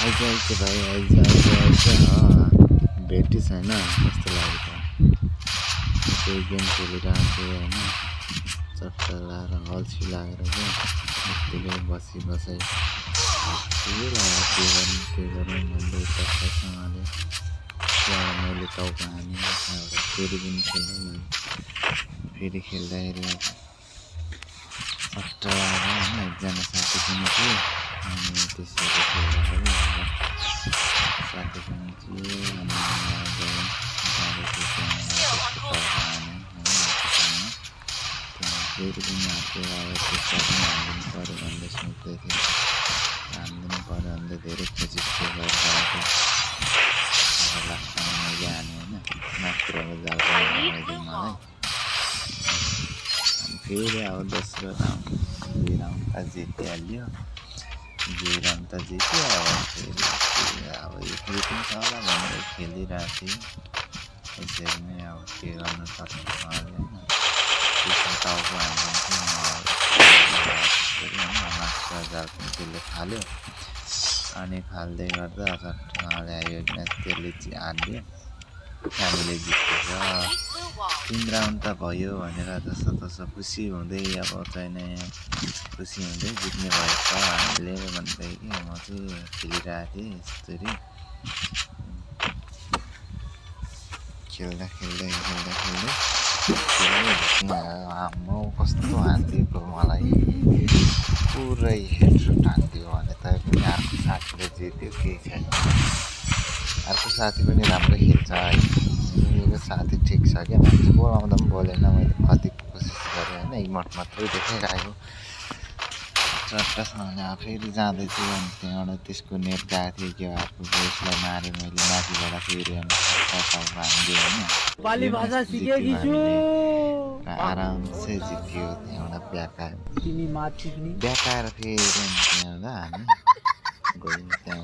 आइज आइज भाइ आइज भेटी छैन कस्तो लाग्यो त त्यही गेम खेलिरहेको थिएँ होइन चट्टा लाएर अल्छी लागेर चाहिँ यत्तिकै बसिबसाइ के गरौँ भन्दै चट्टासँगले त्यहाँ मैले टाउको हानेँ त्यहाँबाट फेरि पनि खेल्नु लाग्यो फेरि खेल्दाखेरि चट्टा लाएर होइन एकजना साथी पनि थियो अनि त्यसरी खेल्दाखेरि साथीसँग थियो अनि गयौँ त्यसको टाउको हानेँ होइन फेरि पनि हातेर अब त्यसलाई पनि हालिदिनु पऱ्यो भन्दै सोच्दै थिएँ हानिदिनु पऱ्यो भन्दै धेरै कोसिस गरेर आएको अब लास्टमा मैले हानेँ होइन माथिबाट जाल बनाइदियो मलाई अनि फेरि अब दोस्रो राउन्ड 2 राउन्ड त जितिहाल्यो 2 राउन्ड त जित्यो अब फेरि अब एक्लै पनि छ होला भनेर खेलिरहेको थिएँ यसरी नै अब के गर्नु सक्ने उहाँले होइन त्यसमा टाउको हालिदिन्थ्यो मास्टर जाल पनि त्यसले फाल्यो अनि फाल्दै गर्दा चट्टाले आयो त्यसले हान्यो हामीले जितेछ 3 राउन्ड त भयो भनेर जस्तो तसो खुसी हुँदै अब चाहिँ खुसी हुँदै जित्ने भएछ हामीले भन्दै कि म चाहिँ खेलिरहेको थिएँ यसरी खेल्दै आम्मा कस्तो हान्दियो मलाई पुरै हेडसट हान्दियो भने पनि अर्को साथीले जित्यो केही छैन अर्को साथी पनि राम्रै खेल्छ है मेरो साथी ठिक छ क्या मान्छे बोलाउँदा पनि बोलेन मैले कति कोसिस गरेँ होइन इमोट मात्रै देखाइरहेको चट्टासँग फेरि जाँदैछु अनि त्यहाँबाट त्यसको नेट गएको थियो क्या अर्को उसलाई मारेँ मैले माथिबाट फेरि अनि टाउको हानिदियो होइन आरामसे जित्यो त्यहाँबाट ब्याकाएर फेरि त्यहाँबाट हामी गयौँ त्यहाँ